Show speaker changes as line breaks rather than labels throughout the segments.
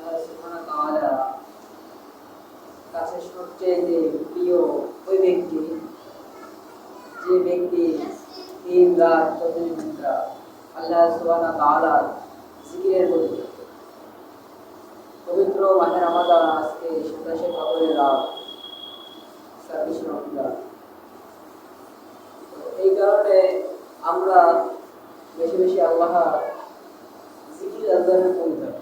আল্লাহ সুবহানাহু ওয়া তাআলা কাছে সবচেয়ে প্রিয় ওই ব্যক্তি যে ব্যক্তি দিন রাত 24 ঘন্টা আল্লাহ সুবহানাহু ওয়া তাআলার জিকিরের প্রতি পবিত্র মাহে রমাদান আজকে 27 কদরের রাত 26 রমজান। এই কারণে আমরা বেশি বেশি আল্লাহ জিকির আজকারের পরিধান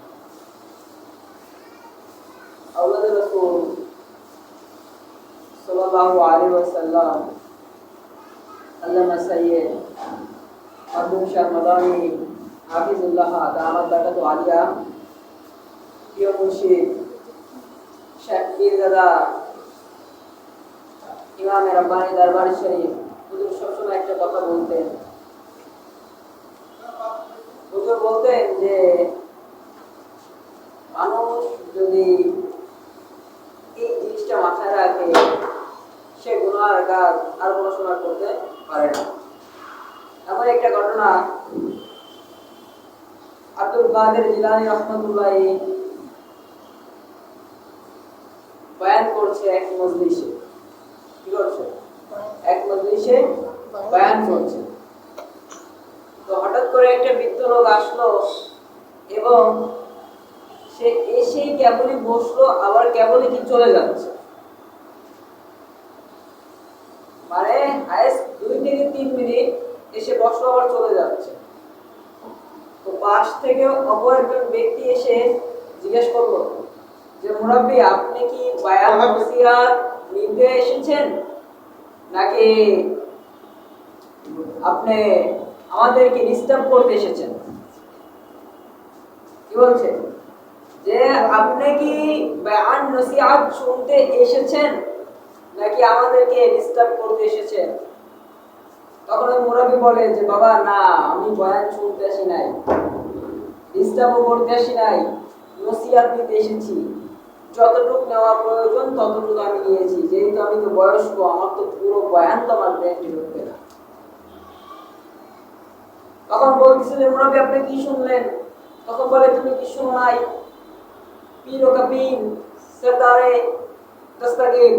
আওলাদের রাসূল সাল্লাল্লাহু আলাইহি ওয়াসাল্লাম আল্লামা সাইয়্যিদ আবু শাহ মাদানী হাফিজুল্লাহ দামাত বারাকাতু আলিয়া প্রিয় মুর্শিদ শেখ পীরজাদা ইমাম রব্বানী দরবার শরীফ হুজুর সবসময় একটা কথা বলতেন। হুজুর বলতেন যে মানুষ যদি এই জিনিসটা মাথায় রাখে সে গুনাহের কাজ আর কোনো সময় করতে পারে না। এমন একটা ঘটনা আব্দুল কাদের জিলানী রাহমাতুল্লাহি বয়ান করছে এক মজলিসে। কি করছে? এক মজলিসে বয়ান করছে। তো হঠাৎ করে একটা বৃদ্ধ লোক আসলো এবং সে এসেই কেবলই বসলো আবার কেবলই কি চলে যাচ্ছে, মানে হাইস্ট 2 থেকে 3 মিনিট এসে বসলো আবার চলে যাচ্ছে। তো পাশ থেকে অপর একজন ব্যক্তি এসে জিজ্ঞেস করলো যে মুরাব্বি আপনি কি বায়ান নসিহত নিতে এসেছেন নাকি আপনি আমাদেরকে ডিস্টার্ব করতে এসেছেন? কি বলছে যে আপনি কি বায়ান নসিহত শুনতে এসেছেন নাকি আমাদেরকে ডিস্টার্ব করতে এসেছেন? তখন মুরাব্বি বলে যে বাবা না, আমি বয়ান শুনতে আসি নাই, ডিস্টার্বও করতে আসি নাই, নসিহত নিতে এসেছি। যতটুকু নেওয়া প্রয়োজন ততটুকু আমি নিয়েছি, যেহেতু আমি তো বয়স্ক, আমার তো পুরো বয়ান তো আমার ব্রেনে ঢুকবে না। তখন বলতেছে যে মুরাব্বি আপনি কি শুনলেন? তখন বলে তুমি কি শুনো নাই? পীর ও কাবীর সরদারে দস্তগীর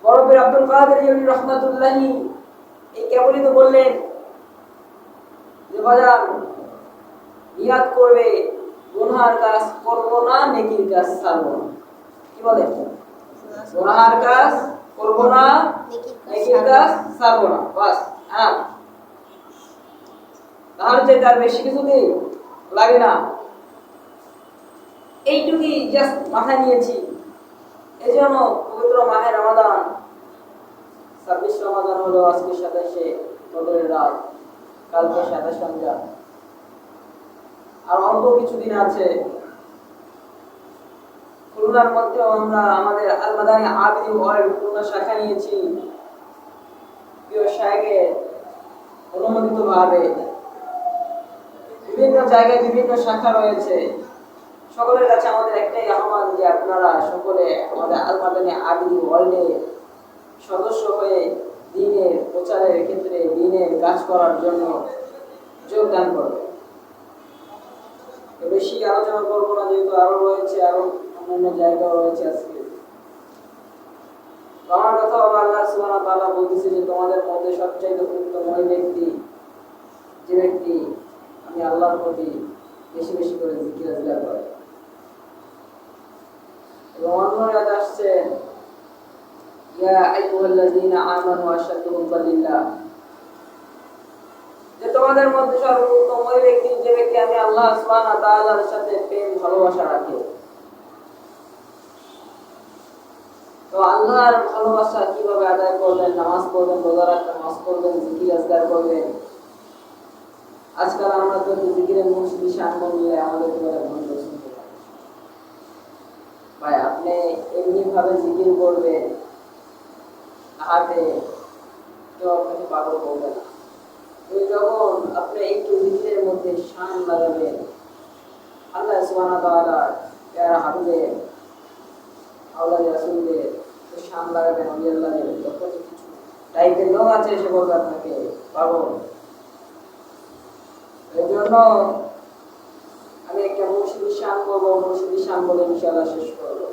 বড় পীর আব্দুল কাদের জিলানী রাহমাতুল্লাহি এই কেবলই তো বললেন যে বাজার নিয়াত করবে গুনাহের কাজ করব না, নেকির কাজ ছাড়ব না। কি বলে? গুনাহের কাজ করব না, নেকির কাজ ছাড়ব না, বাস। হ্যাঁ, তাহলে যে তার বেশি কিছু নেই লাগে না, এইটুকুই জাস্ট মাথায় নিয়েছি। এই জন্য পবিত্র মাহে রমাদান 26 রমাদান হলো আজকে 27 কদরের রাত, কালকে 27 রমজান, আর অল্প কিছুদিন আছে। খুলনার মধ্যে আমরা আমাদের আল মাদানী আবিদি ওয়ার্ল্ড খুলনা শাখা নিয়েছি প্রিয় শায়েখের অনুমোদিত ভাবে। বিভিন্ন জায়গায় বিভিন্ন শাখা রয়েছে। সকলের কাছে আমাদের একটাই আহ্বান যে আপনারা সকলে আমাদের আল মাদানী আবিদি ওয়ার্ল্ডে সদস্য হয়ে দ্বীনের প্রচারের ক্ষেত্রে দ্বীনের কাজ করার জন্য যোগদান করবেন। বেশি আলোচনা করবো না, যেহেতু আরো রয়েছে, আরো অন্যান্য জায়গাও রয়েছে আজকে। আমার কথা হলো আল্লাহ সুবহানাহু ওয়া তাআলা বলতেছে যে তোমাদের মধ্যে সবচেয়ে উত্তম ওই ব্যক্তি যে ব্যক্তি আমি আল্লাহর প্রতি বেশি বেশি করে জিকির আজকার করে। এবং অন্য আয়াত আসছে ইয়া আইয়ুহাল্লাযীনা আমানু আশাদ্দু হুব্বান লিল্লাহ, যে তোমাদের মধ্যে সর্বোত্তম ওই ব্যক্তি যে ব্যক্তি আমি আল্লাহ সুবহানাহু ওয়া তাআলার সাথে প্রেম ভালোবাসা রাখে। তো আল্লাহর ভালোবাসা কিভাবে আদায় করবেন? নামাজ পড়বেন, রোজা রাখবেন, হজ করবেন, জিকির আজকার করবেন। আজকাল আমরা তো জিকিরের মুশকিল শান নিয়ে আমাদের বলে বন্ধ শুনতে পাই। ভাই আপনি এমনি ভাবে জিকির করবেন, তাহাতে কেউ আপনাকে পাগল করবে না। যখন আপনি একটু জিকিরের মধ্যে শান লাগাবেন, আল্লাহ সুবহানাহু ওয়া তাআলা যারা হাবিবের আওলাদ রাসূলদের শান লাগাবেন, আল্লাহদের যখন কিছু টাইপের লোক আছে সে বলবে আপনাকে পাগল। এই জন্য আমি একটা মুর্শিদ অনুষ্ঠিত শান বলে ইনশাআল্লাহ শেষ করবো।